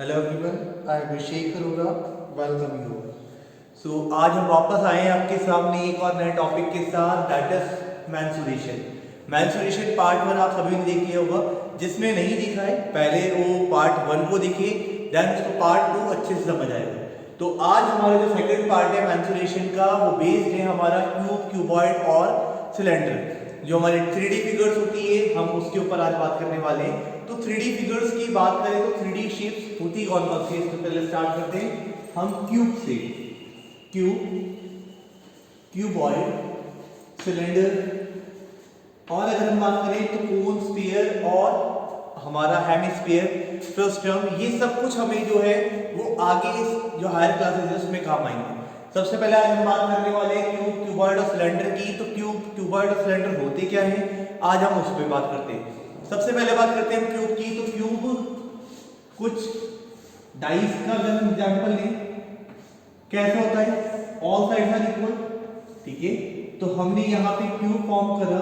Hello everyone, I Abhishek Arora, welcome you. आज हम वापस आए हैं आपके सामने एक और नए टॉपिक के साथ, that is mensuration. Mensuration part 1 आप सभी ने देख लिया होगा। जिसने नहीं देखा है पहले वो पार्ट 1 को देखिए, देन उसको पार्ट 2 अच्छे से समझ आएगा। तो आज हमारा जो सेकंड पार्ट है मैंसुरेशन का, वो बेस्ड है हमारा क्यूब, क्यूबॉइड और सिलेंडर। जो हमारी 3D फिगर्स होती है हम उसके ऊपर आज बात करने वाले हैं। तो 3D फिगर्स की बात करें तो 3D शेप्स होती कौन कौन सी है, इसको पहले स्टार्ट करते हैं हम क्यूब से। क्यूब, क्यूबॉइड, सिलेंडर, और अगर हम बात करें तो कोन, स्फीयर और हमारा हेमिस्फीयर, फ्रस्टम, ये सब कुछ हमें जो है वो आगे जो हायर क्लासेस है उसमें काम आएंगे। सबसे पहले आज हम बात करने वाले हैं क्यूब, क्यूबॉइड और सिलेंडर की। तो क्यूब, क्यूबॉइड और सिलेंडर होते क्या हैं, आज हम उस पर बात करते हैं। सबसे पहले बात करते हैं क्यूब की। तो क्यूब कुछ डाइस का अगर हम एग्जांपल लें, कैसा होता है, ऑल साइड्स आर इक्वल, ठीक है। तो हमने यहां पे क्यूब फॉर्म करा,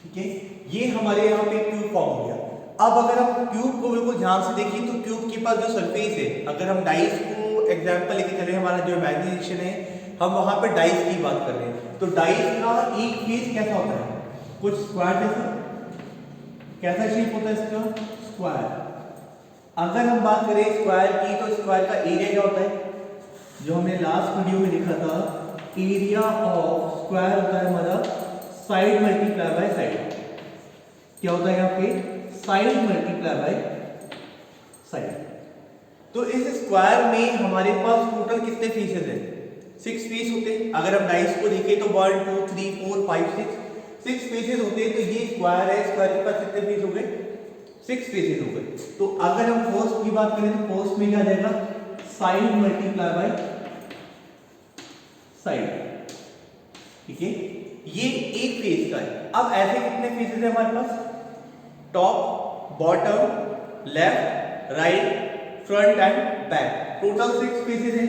ठीक है, ये हमारे यहाँ पे क्यूब फॉर्म हो गया। अब अगर हम क्यूब को बिल्कुल ध्यान से देखें तो क्यूब के पास जो सरफेस है, अगर हम डाइस को एग्जांपल लेके चले, हमारा जो इमेजिनेशन है हम वहां पे डाइस की बात कर रहे हैं। तो डाइस का एक फेस कैसा होता है, कुछ स्क्वायर जैसा, कैसा शेप होता है इसका, स्क्वायर। अगर हम बात करें स्क्वायर की तो स्क्वायर का एरिया क्या होता है, जो हमने लास्ट वीडियो में लिखा था, एरिया ऑफ स्क्वायर होता है हमारा साइड मल्टीप्लाई बाय साइड। क्या होता है यहाँ पे, साइड मल्टीप्लाई बाय साइड। तो इस स्क्वायर में हमारे पास टोटल कितने फेसेस हैं, 6 फेस होते हैं। अगर हम डाइस को देखें तो 1 2 3 4 5 6 फेसेस होते हैं। तो ये स्क्वायर है, स्क्वायर के पास कितने फेस हो गए, 6 फेसेस हो गए। तो अगर हम फर्स्ट की बात करें तो फर्स्ट में क्या आ जाएगा, साइड मल्टीप्लाई बाय साइड, ठीक है। ये एक फेस का है। अब ऐसे कितने फेसेस है हमारे पास, top, bottom, left, right, front and back, total 6 faces है।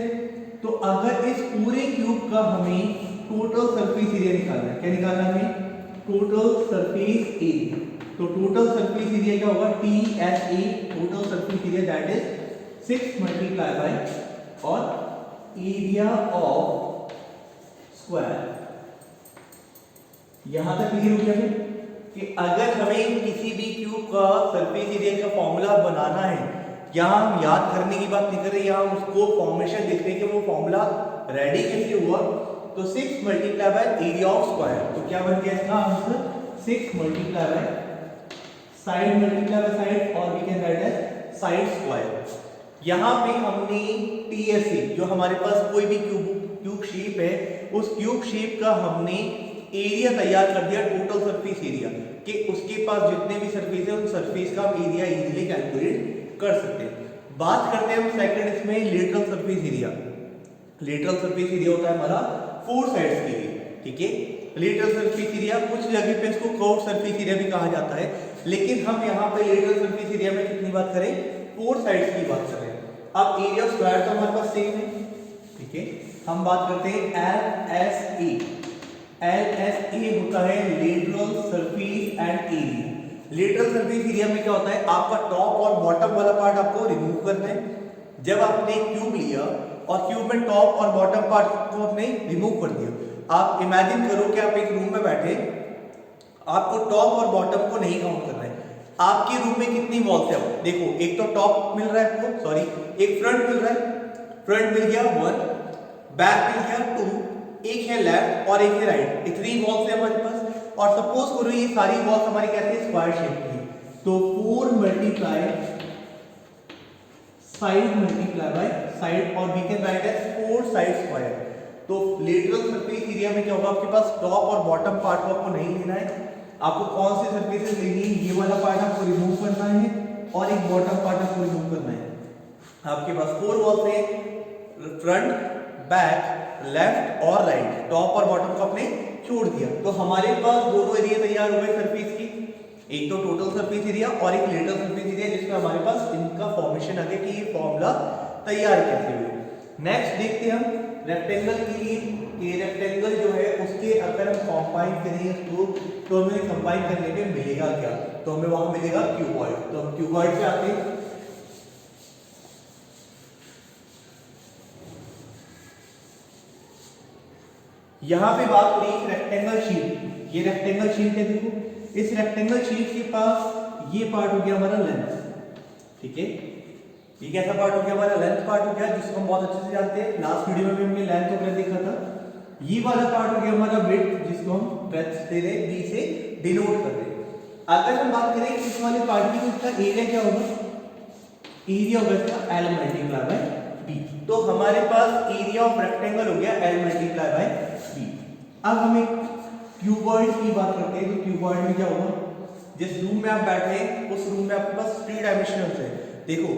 तो अगर इस पूरे क्यूब का हमें टोटल सरफेस एरिया निकालना है, क्या निकालना है हमें, टोटल सरफेस एरिया। तो टोटल सरफेस एरिया क्या होगा, TSA, total surface area that is 6 multiply bye और एरिया ऑफ स्क्वायर। यहां तक क्लियर हो गया है कि अगर हमें किसी भी क्यूब का सरफेस एरिया का फॉर्मूला बनाना है, यहां हम याद करने की बात नहीं कर रहे, यहां उसको फॉर्मेशन देख रहे हैं कि वो फॉर्मूला रेडी कैसे हुआ। तो 6 multiply by area of square, तो क्या बन गया इसका answer, 6 multiply by side multiply by side, और we can write as side square. यहां पे हमने TSA, जो हमारे पास कोई भी क्यूब शेप है, उस क्यूब शेप का हमने एरिया तैयार कर दिया, टोटल सरफेस एरिया, कि उसके पास जितने भी सरफेस है उन सरफेस का हम एरिया इजीली कैलकुलेट कर सकते हैं। बात करते हैं हम सेकंड इसमें lateral surface area. Lateral surface area होता है हमारा 4 साइड्स के लिए, ठीक है। लेटरल सरफेस एरिया, कुछ जगह पे इसको कर्व सरफेस एरिया भी कहा जाता है, लेकिन हम यहाँ पे लेटरल सरफेस एरिया में कितनी बात करें, 4 साइड्स की बात कर रहे हैं। अब एरिया ऑफ स्क्वायर तो हमारे पास सेम है, ठीक है। हम बात करते हैं LSA। LSA होता है lateral surface and area. Lateral surface area में क्या होता है, आपका टॉप और बॉटम वाला पार्ट आपको रिमूव करना है। जब आपने क्यूब लिया और क्यूब में टॉप और बॉटम पार्ट को आपने रिमूव कर दिया, आप इमेजिन करो कि आप एक रूम में बैठे, आपको टॉप और बॉटम को नहीं काउंट करना है। आपके रूम में कितनी वॉल्स है, देखो, एक तो टॉप मिल रहा है आपको, सॉरी एक फ्रंट मिल रहा है, फ्रंट मिल गया 1, बैक मिल गया 2, एक है लेफ्ट और एक है राइट, ये 3 वॉल्स है हमारे पास। और सपोज करो ये सारी वॉल्स हमारी कैसे स्क्वायर शेप की, तो 4 multiply side multiply by side, और we can write as 4 side square. तो लेटरल सरफेस एरिया में क्या होगा, आपके पास टॉप और बॉटम पार्ट को आपको नहीं लेना है, आपको कौन से सरफेसेस लेनी है, ये वाला पार्ट आपको रिमूव करना है और एक बॉटम पार्ट आपको रिमूव करना है। आपके पास 4 वॉल्स है, फ्रंट, बैक, लेफ्ट और राइट, टॉप और बॉटम को आपने छोड़ दिया। तो हमारे पास दोनों एरिया तैयार हो गए सरफेस की, एक तो टोटल सरफेस एरिया और एक लेटरल सरफेस एरिया, जिसमें हमारे पास इनका फॉर्मेशन आ गया कि ये फॉर्मूला तैयार कैसे हुए। नेक्स्ट देखते हैं हम रेक्टेंगल के लिए, ये रेक्टेंगल जो है उसके अगर हम कंबाइन करेंगे इसको, तो हमें कंबाइन करने पे मिलेगा क्या, तो हमें वहां मिलेगा क्यूबॉइड। तो हम क्यूबॉइड पे आते हैं। यहां पे बात हो रही है रेक्टेंगल शीट। ये रेक्टेंगल शीट है, देखो इस रेक्टेंगल शीट के पास ये पार्ट हो गया हमारा लेंथ, ठीक है। ये कैसा पार्ट हो गया हमारा, लेंथ पार्ट हो गया, जिसको हम बहुत अच्छे से जानते हैं, लास्ट वीडियो में भी हमने लेंथ और ब्रेथ देखा था। ये वाला पार्ट हो गया हमारा विड्थ, जिसको हम ब्रेथ दे रहे हैं, बी से डिनोट कर रहे हैं। अगर हम बात करें इस वाले पार्ट की, तो इसका एरिया क्या होगा, एरिया होगा इसका एल मल्टीप्लाई बाय बी। तो हमारे पास एरिया ऑफ रेक्टेंगल हो गया एल मल्टीप्लाई बाय बी। अब हम एक क्यूबॉइड की बात करते हैं, तो क्यूबॉइड में क्या होगा, जिस रूम में आप बैठे हैं उस रूम में आपके पास 3 डायमेंशनल है। देखो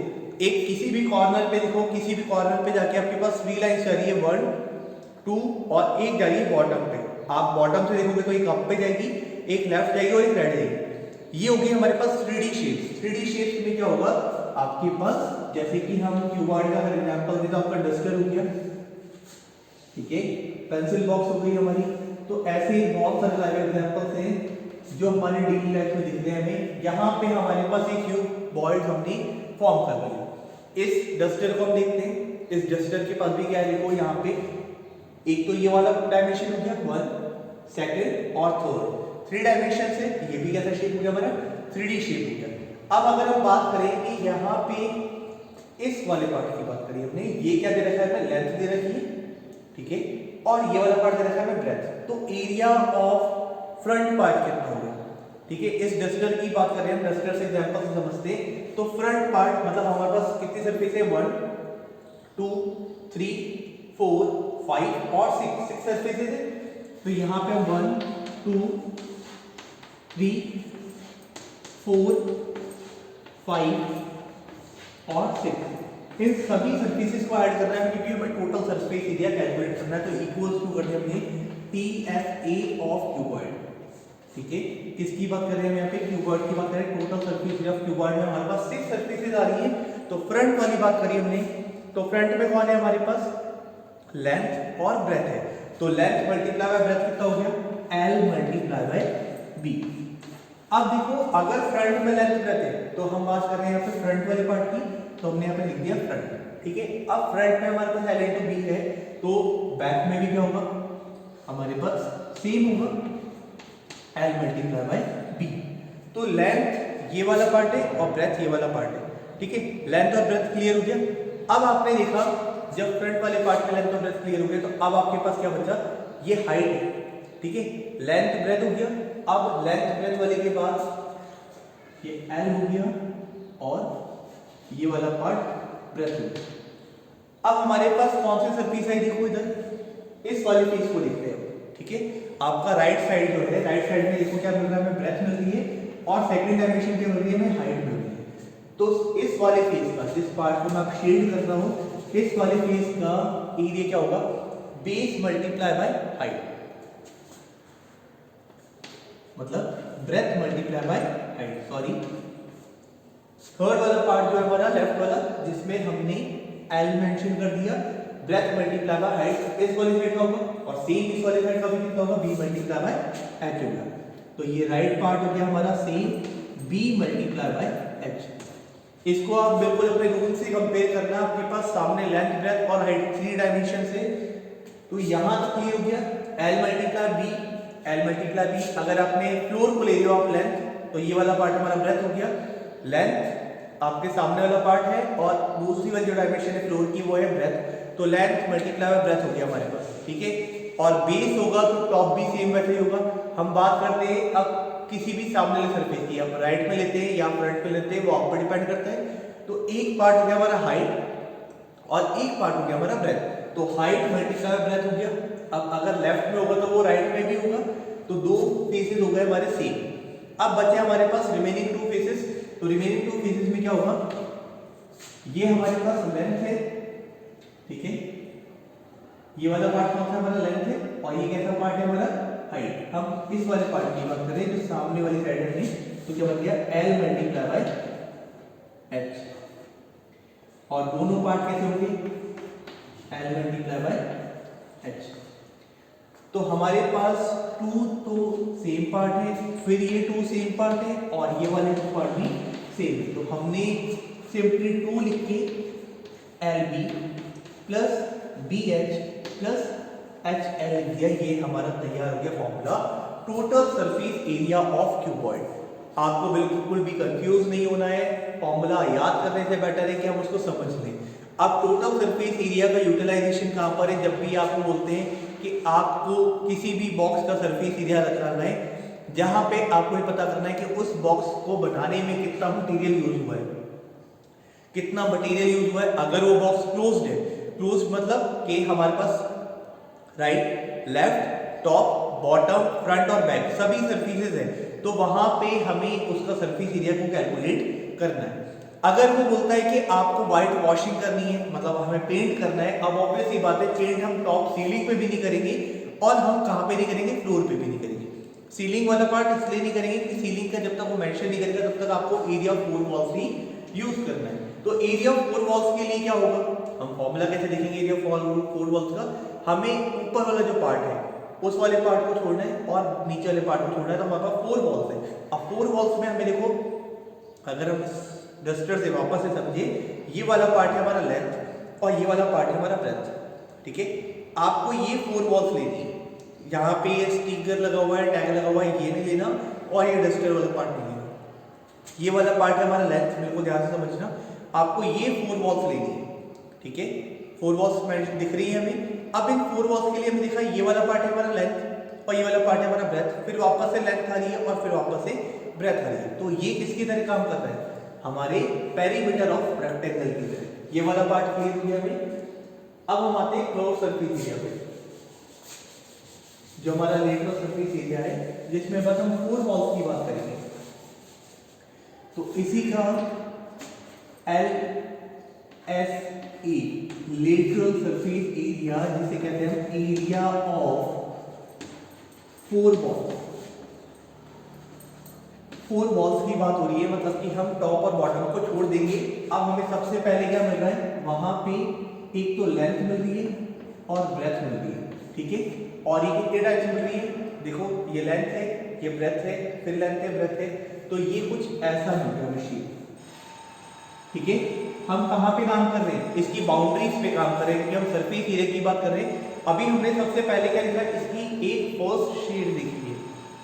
एक किसी भी कॉर्नर पे, देखो किसी भी कॉर्नर पे जाके आपके पास 3 लाइंस जा रही है, 1 2 और एक जा रही है बॉटम पे। आप बॉटम से देखोगे तो एक अप पे जाएगी, एक लेफ्ट जाएगी और एक राइट जाएगी। ये हो गई हमारे पास 3D शेप्स। 3D शेप्स में क्या होगा आपके पास, जैसे कि हम क्यूबॉइड का अगर एग्जांपल दें तो आपका डस्टर हो गया, ठीक है, पेंसिल बॉक्स हो गई हमारी। तो ऐसे ही बहुत सारे लाइव एग्जांपल्स हैं जो हमारे डेली लाइफ में दिख रहे हैं हमें। यहाँ पे हमारे पास एक क्यूबॉइड हमने फॉर्म कर लिया। इस डस्टर को हम देखते हैं, इस डस्टर के पास भी क्या है, देखो यहाँ पे एक तो ये वाला डायमेंशन हो गया 1, सेकंड और थर्ड, 3 डायमेंशन से ये भी कैसा शेप हो गया हमारा 3D शेप हो गया। अब अगर हम बात करें कि यहाँ पे इस वाले पार्ट की बात करें हमने, ये क्या दे रखा है, लेंथ दे रखी है, ठीक है, और ये वाला पार्ट दे रखा है ब्रेथ। तो एरिया ऑफ फ्रंट पार्ट कितना होगा, ठीक है। इस डस्टर की बात करें हम, डस्टर से एग्जांपल से समझते हैं, तो फ्रंट पार्ट मतलब हमारे पास कितनी सरफेस है, 1 2 3 4 5 और 6 सरफेसेस है। तो यहाँ पे 1 2 3 4 5 और 6 इन सभी सरफेसेस को ऐड करना है, क्योंकि हमें टोटल सरफेस एरिया कैलकुलेट करना है। तो इक्वल्स टू करते हैं हमने TFA ऑफ क्यूबॉइड, ठीक है। किसकी बात कर रहे हैं हम यहाँ पे, क्यूबॉइड की बात करें। Total surface area of cuboid में हमारे पास 6 सरफेसेस आ रही है। तो फ्रंट वाली बात करी हमने, तो फ्रंट में कौन है हमारे पास, लेंथ और ब्रेथ है। तो लेंथ मल्टीप्लाई बाय ब्रेथ कितना हो गया, L मल्टीप्लाई बाय B। अब देखो अगर फ्रंट में लेंथ ब्रेथ है, तो हम बात कर रहे हैं यहाँ पे फ्रंट वाले पार्ट की, तो हमने यहाँ पे लिख दिया फ्रंट, ठीक है। अब फ्रंट में हमारे पास L इंटू B है, तो बैक में भी क्या होगा हमारे पास सेम होगा, L मल्टीप्लाई बाय B। तो लेंथ ये वाला पार्ट है और ब्रेथ ये वाला पार्ट है, ठीक है। लेंथ और ब्रेथ क्लियर हो गया। अब आपने देखा जब फ्रंट वाले पार्ट में लेंथ और ब्रेथ क्लियर हो गया, तो अब आपके पास क्या बचा, ये हाइट है, ठीक है। लेंथ ब्रेथ हो गया। अब लेंथ ब्रेथ वाले के बाद ये L हो गया और ये वाला पार्ट ब्रेथ हो गया। अब हमारे पास कौन सी सरफेस है, देखो इधर इस वाले फेस को देखते हैं, ठीक है। आपका राइट साइड जो है, राइट साइड में देखो क्या मिल रहा है, हमें ब्रेथ मिल रही है और सेकंड डायमेंशन क्या मिल रही है, हमें हाइट मिल रही है। तो इस वाले फेस का, जिस पार्ट को मैं अब शेड कर रहा हूं, इस वाले फेस का एरिया क्या होगा, बेस मल्टीप्लाई बाय हाइट, मतलब breath multiply by height, sorry third वाला पार्ट जो है हमारा लेफ्ट वाला, जिसमें हमने L मेंशन कर दिया, ब्रेथ मल्टीप्लाई बाय हाइट इस वाले साइड का होगा, और सेम इस वाले साइड का भी कितना होगा, B मल्टीप्लाई बाय H होगा। तो ये राइट पार्ट हो गया हमारा same B multiply by H। इसको आप बिल्कुल अपने रूल से कंपेयर करना, आपके पास सामने लेंथ ब्रेथ और हाइट 3 डायमेंशन से। तो यहां तक क्लियर हो गया, L multiply B, L multiply B। अगर आपने फ्लोर को ले लिया आप लेंथ, तो ये वाला पार्ट हमारा ब्रेथ हो गया, लेंथ आपके सामने वाला पार्ट है और दूसरी वाली जो डायमेंशन है फ्लोर की वो है ब्रेथ। तो लेंथ मल्टीप्लाई बाय ब्रेथ हो गया हमारे पास, ठीक है। और बेस होगा तो टॉप भी सेम वैसे ही होगा। हम बात करते हैं अब किसी भी सामने वाले सरफेस की, आप राइट में लेते हैं या फ्रंट में लेते हैं, वो आप पर डिपेंड करता है। तो एक पार्ट हो गया हमारा हाइट और एक पार्ट हो गया हमारा ब्रेथ। तो हाइट मल्टीप्लाई ब्रेथ हो गया। अब अगर लेफ्ट में होगा तो वो राइट में भी होगा, तो दो फेसेस हो गए हमारे सेम। अब बचे हमारे पास रिमेनिंग 2 फेसेस। तो रिमेनिंग 2 फेसेस में क्या होगा, ये हमारे पास लेंथ है, ठीक है, ये वाला पार्ट कौन सा हमारा लेंथ है, और ये कैसा पार्ट है हमारा हाइट। हम इस वाले पार्ट की बात करें जो सामने वाली साइड में, तो क्या बन गया L मल्टीप्लाई बाय H। और दोनों पार्ट कैसे होंगे, L मल्टीप्लाई बाय H। तो हमारे पास 2 तो सेम पार्ट है, फिर ये 2 सेम पार्ट है और ये वाले 2 पार्ट भी सेम है। तो हमने सिंपली 2 लिख के LB plus BH plus HL लिख दिया। ये हमारा तैयार हो गया formula total surface area of cuboid. आपको बिल्कुल भी कंफ्यूज नहीं होना है, फॉर्मूला याद करने से बेटर है कि हम उसको समझ लें। अब टोटल सरफेस एरिया का यूटिलाइजेशन कहां पर है? जब भी आपको बोलते हैं कि आपको किसी भी बॉक्स का सरफेस एरिया रखना है, जहां पे आपको ये पता करना है कि उस बॉक्स को बनाने में कितना मटेरियल यूज हुआ है, कितना मटेरियल यूज हुआ है। अगर वो बॉक्स क्लोज्ड है, क्लोज्ड मतलब कि हमारे पास right, left, top, bottom, front और बैक सभी सरफेसेस हैं, तो वहां पे हमें उसका सरफेस एरिया को कैलकुलेट करना है। अगर वो बोलता है कि आपको व्हाइट वॉशिंग करनी है, मतलब हमें पेंट करना है, अब ऑब्वियस सी बात है पेंट हम टॉप सीलिंग पे भी नहीं करेंगे और हम कहां पे नहीं करेंगे, फ्लोर पे भी नहीं करेंगे। सीलिंग वाला पार्ट इसलिए नहीं करेंगे कि सीलिंग का जब तक वो मेंशन नहीं करेगा तब तक आपको area of 4 walls he use करना है। तो एरिया ऑफ 4 वॉल्स के लिए क्या होगा, हम फॉर्मूला कैसे देखेंगे एरिया ऑफ 4 वॉल्स का? हमें ऊपर वाला जो पार्ट है उस वाले पार्ट को छोड़ना है और नीचे वाले पार्ट को छोड़ना है, तो हमारे पास 4 वॉल्स है। अब 4 वॉल्स में हमें देखो, अगर हम डस्टर से वापस से समझे, ये वाला पार्ट है हमारा लेंथ और ये वाला पार्ट है हमारा ब्रेथ, ठीक है। आपको ये 4 वॉल्स लेनी है, यहाँ पे ये स्टिकर लगा हुआ है, टैग लगा हुआ है, ये नहीं लेना और ये डस्टर वाला पार्ट नहीं लेना। ये वाला पार्ट है हमारा लेंथ, बिल्कुल ध्यान से समझना। आपको ये 4 वॉल्स लेनी है, ठीक है। 4 वॉल्स दिख रही है हमें। अब इन 4 वॉल्स के लिए हमने देखा ये वाला पार्ट है हमारा लेंथ और ये वाला पार्ट है हमारा ब्रेथ, फिर वापस से लेंथ आ रही है और फिर वापस से ब्रेथ आ रही है। तो ये किसकी तरह काम कर रहा है? हमारे पेरीमीटर ऑफ रेक्टेंगल की तरह। ये वाला पार्ट क्लियर हो गया हमें। अब हम आते हैं कर्व सरफेस एरिया पे, जो हमारा लेटरल सरफेस एरिया है, जिसमें बस हम 4 वॉल्स की बात करेंगे। तो इसी का LSA लेटरल सरफेस एरिया, जिसे कहते हैं एरिया ऑफ 4 वॉल्स। 4 वॉल्स की बात हो रही है, मतलब कि हम टॉप और बॉटम को छोड़ देंगे। अब हमें सबसे पहले क्या मिल रहा है? वहां पे एक तो लेंथ मिल रही है और ब्रेथ मिल रही है, ठीक है। और ये कितने टाइम्स मिल रही है? देखो, ये लेंथ है, ये ब्रेथ है, फिर लेंथ है, ब्रेथ है, तो ये कुछ ऐसा मिल रहा है मशीन, ठीक है। हम कहां पे काम कर रहे हैं? इसकी बाउंड्रीज पे काम कर रहे हैं, क्योंकि हम सरफेस एरिया की बात कर रहे हैं। अभी हमने सबसे पहले क्या लिखा? इसकी एक फर्स्ट शेड देखी है,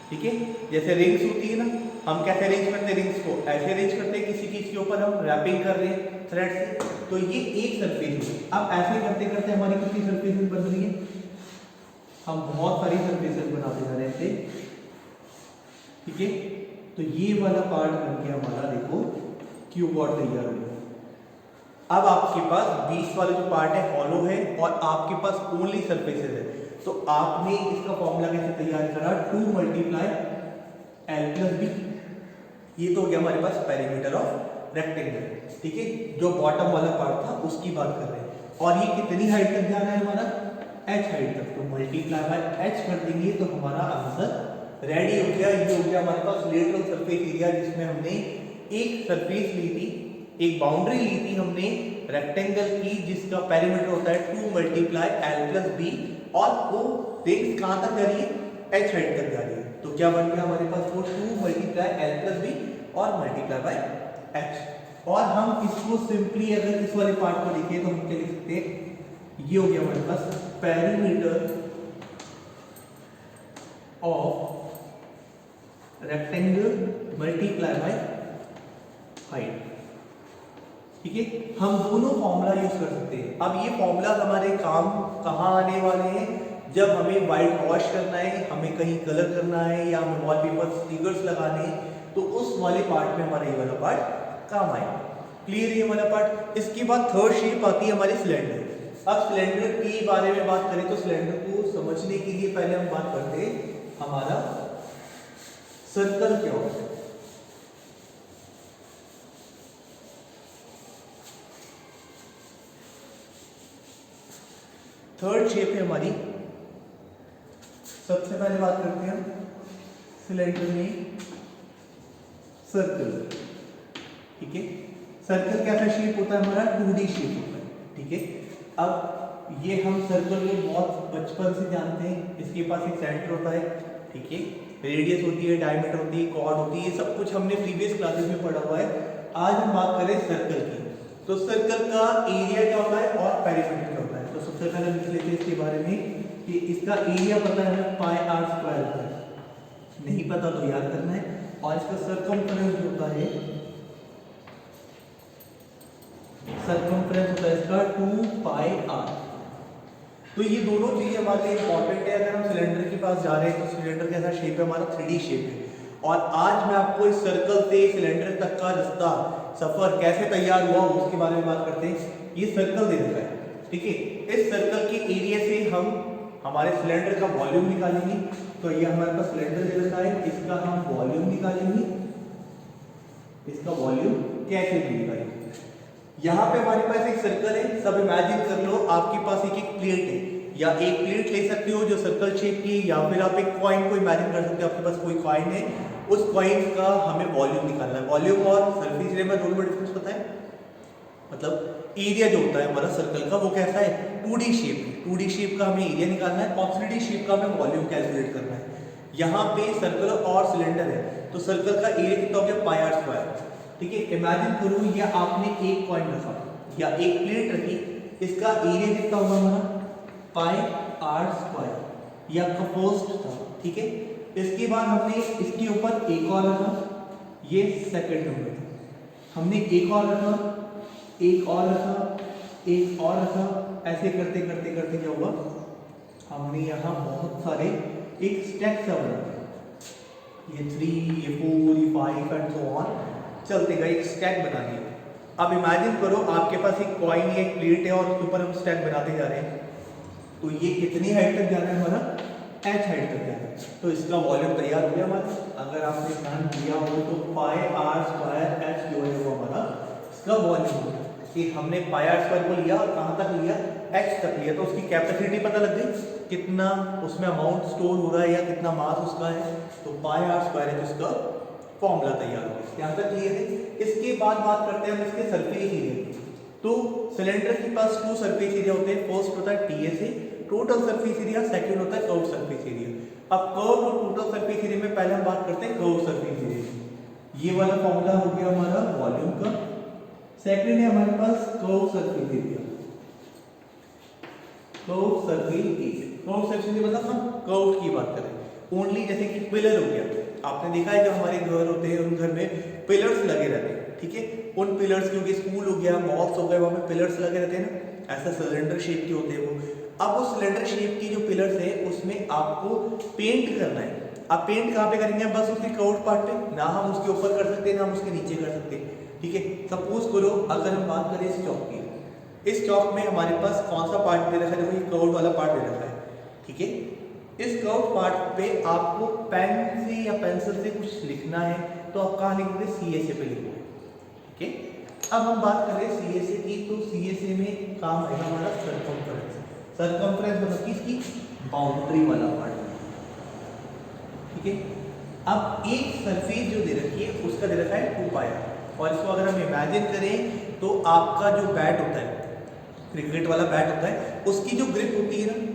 ठीक है। जैसे रिंग्स होती है ना, हम कैसे अरेंज करते हैं रिंग्स को? ऐसे अरेंज करते हैं, किसी चीज के ऊपर हम रैपिंग कर रहे हैं थ्रेड से, तो ये एक सरफेस है। अब ऐसे करते करते हमारी कितनी सरफेसेस बन रही है? हम बहुत सारी सरफेसेस बनाते जा रहे हैं, ठीक है। तो ये वाला पार्ट बन गया हमारा, देखो क्यूबॉइड तैयार हो गया। अब आपके पास बीच वाला जो पार्ट है हॉलो है और आपके पास ओनली सरफेसेस है, तो आपने इसका फॉर्मूला कैसे तैयार करा? 2 × L + B। ये तो हो गया हमारे पास पेरीमीटर ऑफ रेक्टेंगल, ठीक है। जो बॉटम वाला पार्ट था उसकी बात कर रहे हैं। और ये कितनी हाइट तक जाना है हमारा? h हाइट तक, तो × h कर देंगे तो हमारा आंसर रेडी हो गया। ये हो गया हमारे पास लेटरल सरफेस एरिया, जिसमें हमने एक सरफेस ली थी, एक बाउंड्री ली थी हमने रेक्टेंगल की, जिसका पेरीमीटर होता है 2 × L + B, और वो रिंग्स कहां तक जा रही है? h हाइट तक जा रही है। तो क्या बन गया हमारे पास? वो 2 × L + B और × h। और हम इसको सिंपली अगर इस वाले पार्ट को लिखें तो हम क्या लिख सकते हैं? ये हो गया हमारे पास पेरीमीटर ऑफ रेक्टेंगल × हाइट, ठीक है। हम दोनों फॉर्मूला यूज कर सकते हैं। अब ये फॉर्मूला हमारे काम कहाँ आने वाले हैं? जब हमें व्हाइट वॉश करना है, हमें कहीं कलर करना है, या हमें वॉलपेपर स्टिकर्स लगाने हैं, तो उस वाले पार्ट में हमारा ये वाला पार्ट काम आएगा। क्लियर है ये वाला पार्ट? इसके बाद थर्ड शेप आती है हमारी सिलेंडर। अब सिलेंडर के बारे में बात करें तो सिलेंडर को समझने के लिए पहले हम बात करते हैं हमारा सर्कल क्या होता है। थर्ड शेप है हमारी। सबसे पहले बात करते हैं हम सिलेंडर में सर्कल, ठीक है। सर्कल कैसा शेप होता है हमारा? 2D शेप होता है, ठीक है। अब ये हम सर्कल को बहुत बचपन से जानते हैं, इसके पास एक सेंटर होता है, ठीक है, रेडियस होती है, डायमीटर होती है, कॉर्ड होती है, ये सब कुछ हमने प्रीवियस क्लासेस में पढ़ा हुआ है। आज हम बात करें सर्कल की। तो सर्कल का एरिया क्या होता है और पेरीमीटर क्या होता है। तो सबसे पहले लिख लेते हैं इसके बारे में कि इसका एरिया पता है पाई आर स्क्वायर होता है, नहीं पता तो याद करना है। और इसका सरकमफ्रेंस होता है, सरकमफ्रेंस होता है इसका 2 पाई आर। तो ये दोनों चीजें हमारे लिए इंपॉर्टेंट है। अगर हम सिलेंडर के पास जा रहे हैं तो सिलेंडर कैसा शेप है हमारा, 3D शेप है। और आज मैं आपको इस सर्कल से सिलेंडर तक का रास्ता, सफर कैसे तैयार हुआ उसके बारे में बात करते हैं। ये सर्कल दे रखा है, ठीक है। इस सर्कल के एरिया से हम हमारे सिलेंडर का वॉल्यूम निकालेंगे। तो ये हमारे पास सिलेंडर दे रखा है, इसका हम वॉल्यूम निकालेंगे। इसका वॉल्यूम कैसे निकालेंगे, यहाँ पे हमारे पास एक सर्कल है। सब इमेजिन कर लो आपके पास एक प्लेट है, या एक प्लेट ले सकते हो जो सर्कल शेप की, या फिर आप एक कॉइन को इमेजिन कर सकते हो, आपके पास कोई कॉइन है, उस कॉइन का हमें वॉल्यूम निकालना है। वॉल्यूम और सरफेस एरिया में दोनों में डिफरेंस पता है, मतलब एरिया जो होता है हमारा सर्कल का वो कैसा है, 2D शेप है। 2D शेप का हमें एरिया निकालना है और 3D शेप का हमें वॉल्यूम कैलकुलेट करना है। यहाँ पे सर्कल और सिलेंडर है, तो सर्कल का एरिया कितना हो गया, पाई आर स्क्वायर, ठीक है। इमेजिन करो या आपने एक कॉइन रखा या एक प्लेट रखी, इसका एरिया कितना होगा हमारा, पाई आर स्क्वायर, या फर्स्ट था, ठीक है। इसके बाद हमने इसके ऊपर एक और रखा, ये सेकंड नंबर था। हमने एक और रखा, एक और रखा, एक और रखा, ऐसे करते करते करते क्या हुआ, हमने यहाँ बहुत सारे एक स्टैक सा बना, ये 3, ये 4, ये 5 एंड सो ऑन, चलते गए एक स्टैक बना दिया। अब इमेजिन करो आपके पास एक कॉइन या एक प्लेट है और उसके ऊपर हम स्टैक बनाते जा रहे हैं, तो ये कितनी हाइट तक जाना है हमारा, h हाइट तक जाना है। तो इसका वॉल्यूम तैयार हो गया हमारा। अगर आपने ध्यान दिया हो तो पाई आर स्क्वायर h जो है वो हमारा इसका वॉल्यूम होगा। कि हमने पाई आर स्क्वायर को लिया, कहाँ तक लिया, h तक लिया, तो उसकी कैपेसिटी पता लग गई, कितना उसमें अमाउंट स्टोर हो रहा है या कितना मास उसका है। तो पाई आर स्क्वायर है, जिसका फॉर्मूला तैयार हो गया। यहाँ तक क्लियर है। इसके बाद बात करते हैं हम इसके सरफेस एरिया की। तो सिलेंडर के पास 2 सरफेस एरिया होते हैं। फर्स्ट होता है TSA, total surface area, second होता है कर्व सरफेस एरिया। अब कर्व और टोटल सरफेस एरिया में पहले हम बात करते हैं कर्व सरफेस एरिया। ये वाला फॉर्मूला हो गया हमारा वॉल्यूम का। सेकंड है हमारे पास curve surface area, curve surface area. Curve surface area मतलब हम कर्व की बात करें ओनली, जैसे कि पिलर हो गया। आपने देखा है जो हमारे घर होते हैं उन घर में पिलर्स लगे रहते हैं, ठीक है। उन पिलर्स, क्योंकि स्कूल हो गया, मॉल्स हो गए, वहाँ पे पिलर्स लगे रहते हैं ना, ऐसा सिलेंडर शेप के होते हैं वो। अब उस सिलेंडर शेप की जो पिलर्स है उसमें आपको पेंट करना है। आप पेंट कहाँ पे करेंगे, बस उसके कर्व्ड पार्ट पे, ना हम उसके ऊपर कर सकते हैं ना हम उसके नीचे कर सकते हैं, ठीक है। सपोज करो अगर हम बात करें इस चौक की, इस चौक में हमारे पास कौन सा पार्ट दे रखा है, देखो ये कर्व्ड वाला पार्ट दे रखा है, ठीक है। इस कर्व पार्ट पे आपको पेन से या पेंसिल से कुछ लिखना है, तो आप कहाँ लिखोगे, सीएसए पे लिखोगे, ठीक है। अब हम बात करें सीएसए की, तो सीएसए में काम आएगा हमारा सरकमफ्रेंस। सरकमफ्रेंस मतलब किसकी, बाउंड्री वाला पार्ट, ठीक है। अब एक सरफेस जो दे रखी है उसका दे रखा है 2 पाई, और इसको अगर हम इमेजिन करें तो आपका जो बैट होता है, क्रिकेट वाला बैट होता है, उसकी जो ग्रिप होती है ना,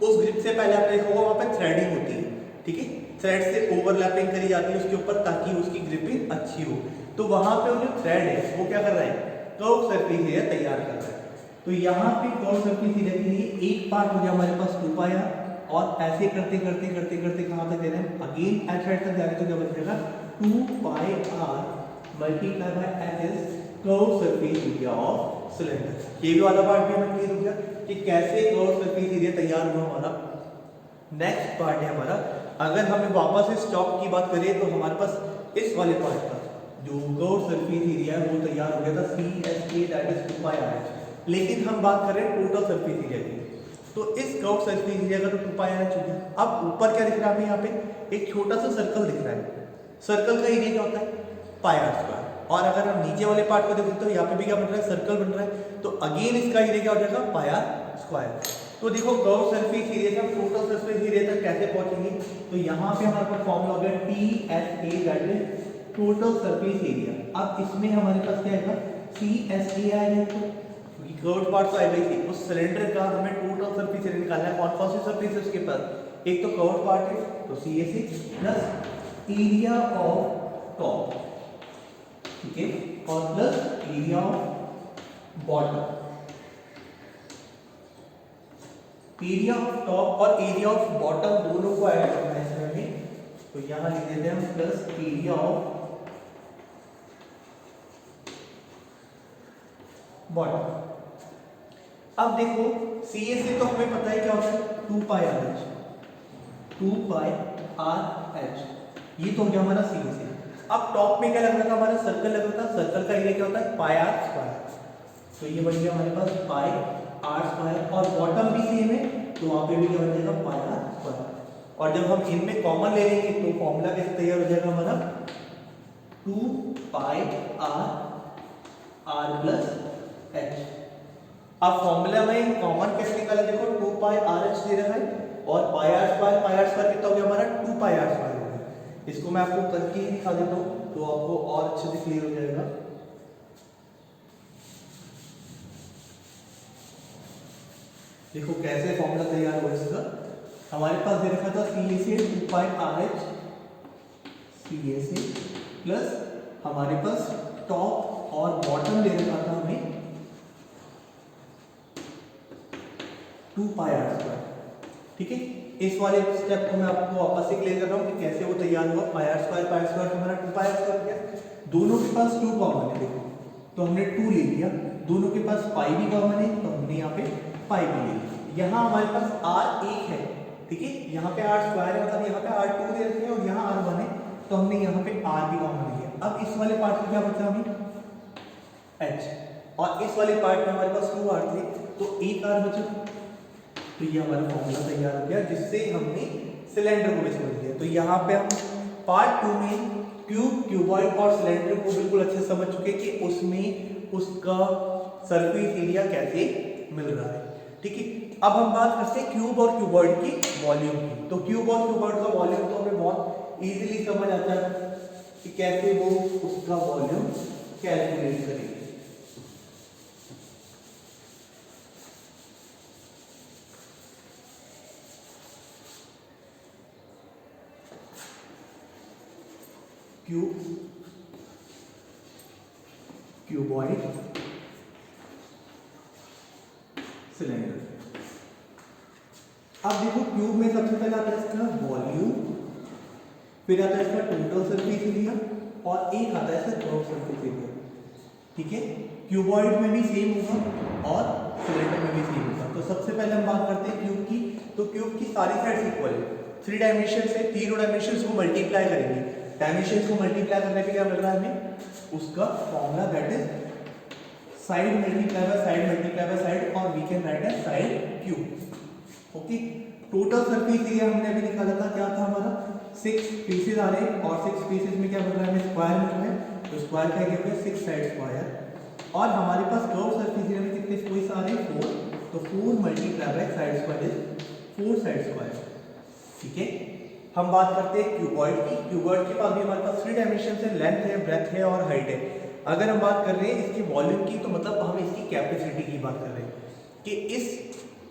उस ग्रिप से पहले आपने देखा होगा वहाँ पे थ्रेडिंग होती है, ठीक है। थ्रेड से ओवरलैपिंग करी जाती है उसके ऊपर, ताकि उसकी ग्रिपिंग अच्छी हो। तो वहाँ पे वो जो थ्रेड है वो क्या कर रहा है, कर्व सरफेस एरिया तैयार कर रहा है। तो यहाँ पे कर्व सरफेस एरिया के लिए एक पार्ट हो गया हमारे पास 2 पाई, और ऐसे करते करते करते करते कहाँ तक दे रहे हैं, अगेन h हाइट तक जा रहे, तो क्या बचेगा 2 पाई r multiply by h is curve surface area of cylinder. ये भी वाला पार्ट भी हमें क्लियर हो गया कि कैसे कर्व सरफेस एरिया तैयार हुआ हमारा। नेक्स्ट पार्ट है हमारा, अगर हमें वापस इस चौक की बात करें तो हमारे पास इस वाले पार्ट का जो कर्व सरफेस एरिया है वो तैयार हो गया था CSA, that is 2 pi RH। लेकिन हम बात करें टोटल सरफेस एरिया की, तो इस कर्व सरफेस एरिया का तो 2 पाई RH हो गया। अब ऊपर क्या दिख रहा है हमें, यहाँ पे एक छोटा सा सर्कल दिख रहा है। सर्कल का एरिया क्या होता है, पाई आर स्क्वायर। और अगर हम नीचे वाले पार्ट को देखते तो यहाँ पे भी क्या बन रहा है, सर्कल बन रहा है, तो अगेन इसका एरिया क्या हो जाएगा, पाई आर स्क्वायर। तो देखो कर्व सरफेस एरिया से हम टोटल सरफेस एरिया तक कैसे पहुंचेंगे, तो यहाँ पे हमारे पास फॉर्मूला हो गया TSA, that is total surface area. अब इसमें हमारे पास क्या आएगा, CSA आएगा, क्योंकि कर्व्ड पार्ट तो आएगा ही थी। उस सिलेंडर का हमें टोटल सरफेस एरिया निकालना है। कौन कौन सी सरफेस है उसके पास, एक तो कर्व्ड पार्ट है तो CA6 plus area of top, ठीक है, और plus area of bottom. Area of top और एरिया ऑफ बॉटम दोनों को ऐड करना है इसमें हमें, तो यहां लिख देते हैं हम प्लस एरिया ऑफ बॉटम। अब देखो CA से तो हमें पता है क्या होता है 2πRh, 2πRh, ये तो हो गया हमारा CA से। अब टॉप में क्या लग रहा था हमारा, सर्कल लग रहा था, सर्कल का एरिया क्या होता है πr², तो ये बन गया हमारे पास πr², और बॉटम भी सेम है तो वहां पे भी क्या बन जाएगा πr²। और जब हम इनमें कॉमन ले लेंगे तो फॉर्मूला कैसे तैयार हो जाएगा हमारा 2πr r+h। अब फॉर्मूला में कॉमन कैसे निकाला, देखो 2πRh दे रहा है और πr² कितना हो गया हमारा 2πr² हो गया। इसको मैं आपको करके ही दिखा देता हूँ तो आपको और अच्छे से क्लियर हो जाएगा। देखो कैसे फॉर्मूला तैयार हुआ इसका, हमारे पास दे रखा था CA से 2πRh, CA से प्लस हमारे पास टॉप और बॉटम दे रखा था हमें 2πr², ठीक है। इस वाले स्टेप को मैं आपको वापस से क्लियर कर रहा हूँ कि कैसे वो तैयार हुआ। πr² हमारा 2πr² गया, दोनों के पास 2 कॉमन है, देखो तो हमने 2 ले लिया, दोनों के पास पाई भी कॉमन है तो हमने यहाँ पे पाई भी ले लिया। यहाँ हमारे पास r1 है, ठीक है, यहाँ पे r² है मतलब यहाँ पे r2 दे रखे हैं और यहाँ r1 है तो हमने यहाँ पे r भी कॉमन लिया। अब इस वाले पार्ट में क्या बचा हमें h, और इस वाले पार्ट में हमारे पास 2r थे तो एक r बचा, तो ये हमारा फॉर्मूला तैयार हो गया जिससे हमने सिलेंडर को भी समझ लिया। तो यहाँ पे हम पार्ट 2 में क्यूब, क्यूबॉइड और सिलेंडर को बिल्कुल अच्छे से समझ चुके कि उसमें उसका सरफेस एरिया कैसे मिल रहा है, ठीक है। अब हम बात करते हैं क्यूब और क्यूबॉइड की वॉल्यूम की। तो क्यूब और क्यूबॉइड का वॉल्यूम तो हमें बहुत इजीली समझ आता है कि कैसे वो उसका वॉल्यूम कैलकुलेट करेंगे। Cube, cuboid, cylinder. अब देखो क्यूब में सबसे पहले आता है इसका वॉल्यूम, फिर आता है इसका टोटल सरफेस एरिया और एक आता है इसका ग्रॉस सरफेस एरिया, ठीक है। क्यूबॉइड में भी सेम होगा और सिलेंडर में भी सेम होगा। तो सबसे पहले हम बात करते हैं क्यूब की। तो क्यूब की सारी साइड्स इक्वल है, 3 डायमेंशन से, तीनों डायमेंशंस को मल्टीप्लाई करेंगे। डायमेंशंस को मल्टीप्लाई करने पे क्या मिल रहा है हमें, उसका formula that is side multiply by side multiply by side, और we can write as side cube, okay. Total surface area हमने अभी निकाला था, क्या था हमारा 6 पीसेस आ रहे हैं और 6 पीसेस में क्या मिल रहा है हमें, स्क्वायर मिल रहा है, तो स्क्वायर का क्या है 6 साइड स्क्वायर, और हमारे पास कर्व सरफेस एरिया में कितने स्क्वायर आ रहे हैं 4, तो 4 multiply by side square is 4 side square, ठीक है। हम बात करते हैं क्यूबॉइड की। क्यूबॉइड के पास भी हमारे पास 3 डायमेंशन है, लेंथ है, ब्रेथ है और हाइट है। अगर हम बात कर रहे हैं इसकी वॉल्यूम की तो मतलब हम इसकी कैपेसिटी की बात कर रहे हैं कि इस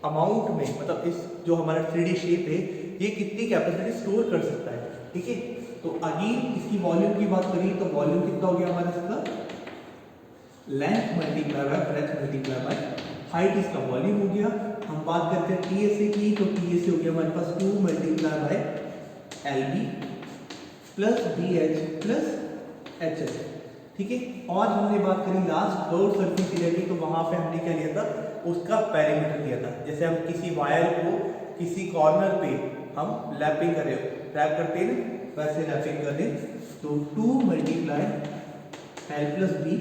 अमाउंट में, मतलब इस जो हमारा 3D शेप है ये कितनी कैपेसिटी स्टोर कर सकता है, ठीक है। तो अगेन इसकी वॉल्यूम की बात करें तो वॉल्यूम कितना हो गया हमारा इसका, length multiply by breath multiply by height इसका वॉल्यूम हो गया। हम बात करते हैं टीएसए की, तो टीएसए हो गया हमारे पास 2 multiply by LB plus BH plus HH, ठीक है। और हमने बात करी लास्ट कर्व सरफेस एरिया की, तो वहां पे हमने क्या लिया था, उसका पेरीमीटर लिया था। जैसे हम किसी वायर को किसी कॉर्नर पे हम लैपिंग करें, रैप करते हैं वैसे लैपिंग करें, तो 2 multiply L plus B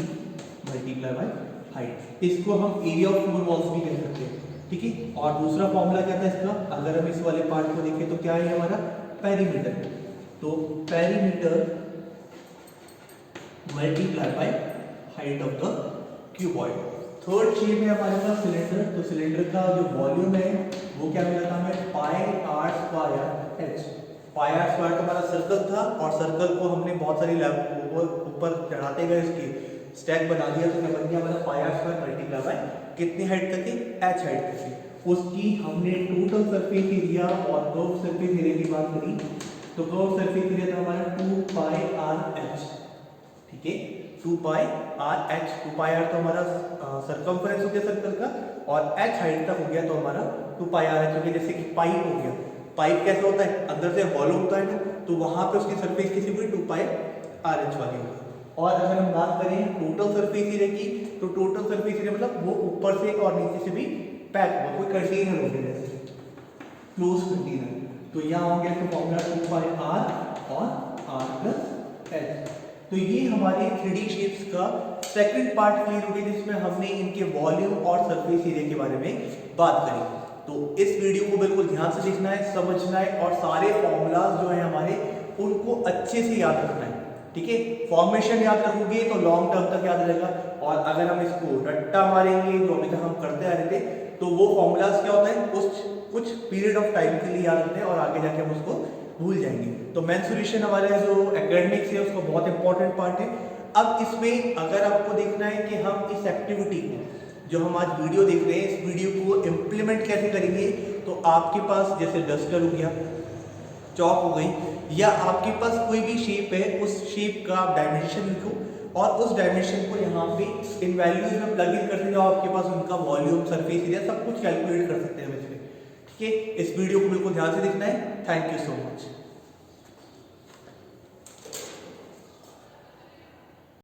multiply by height, इसको हम एरिया ऑफ 4 वॉल्स भी कह सकते हैं, ठीक है। और दूसरा फॉर्मूला क्या था इसका, अगर हम इस वाले पार्ट को देखें तो क्या है हमारा पेरीमीटर, तो perimeter multiply by height of the cuboid. Third shape है हमारे पास सिलेंडर, तो सिलेंडर का जो वॉल्यूम है वो क्या मिला था हमें πr²h। πr² तो हमारा सर्कल था और सर्कल को हमने बहुत सारी ऊपर चढ़ाते गए, इसकी स्टैक बना दिया, तो क्या बन गया हमारा πr² मल्टीप्लाई बाय कितनी हाइट तक है, h हाइट तक है। उसकी हमने टोटल सरफेस एरिया और कर्व सरफेस एरिया की बात करी, तो कर्व सरफेस एरिया था हमारा 2 पाई आर एच, ठीक है, 2 पाई आर एच। 2 पाई आर तो हमारा सरकमफरेंस हो गया सर्कल का, और एच हाइट तक हो गया तो हमारा 2 पाई आर एच हो गया। जैसे कि पाइप हो गया, पाइप कैसा होता है, अंदर से हॉलो होता है ना, तो वहां पे उसकी सरफेस किसी भी 2 पाई आर एच वाली होगी। और अगर हम बात करें टोटल सरफेस एरिया की, तो टोटल सरफेस एरिया मतलब वो ऊपर से और नीचे से भी पैक हुआ, कोई कंटेनर हो गया जैसे क्लोज कंटेनर, तो यहाँ हो गया तो फॉर्मूला 2 पाई आर और आर प्लस एच। तो ये हमारे 3D शेप्स का सेकंड पार्ट क्लियर हो गया, जिसमें हमने इनके वॉल्यूम और सरफेस एरिया के बारे में बात करी। तो इस वीडियो को बिल्कुल ध्यान से देखना है, समझना है, और सारे फॉर्मूलाज जो है हमारे उनको अच्छे से याद रखना है, ठीक है। फॉर्मेशन याद रखोगे तो लॉन्ग टर्म तक याद रहेगा, और अगर हम इसको रट्टा मारेंगे जो अभी तक हम करते आ रहे थे, तो वो फॉर्मूलाज क्या होता है कुछ पीरियड ऑफ टाइम के लिए याद रखते हैं और आगे जाके हम उसको भूल जाएंगे। तो मेन सॉल्यूशन हमारे जो एकेडमिक्स है उसका बहुत इंपॉर्टेंट पार्ट है। अब इसमें अगर आपको देखना है कि हम इस एक्टिविटी को जो हम आज वीडियो देख रहे हैं, इस वीडियो को इम्प्लीमेंट कैसे करेंगे, तो आपके पास जैसे डस्टर हो गया, चौक हो गई, या आपके पास कोई भी शेप है, उस शेप का आप डायमेंशन लिखो और उस डायमेंशन को यहाँ पे इन वैल्यूज में प्लग इन करते जाओ, आपके पास उनका वॉल्यूम, सरफेस एरिया सब कुछ कैलकुलेट कर सकते हैं इसमें, ठीक है। इस वीडियो को बिल्कुल ध्यान से देखना है। Thank you so much.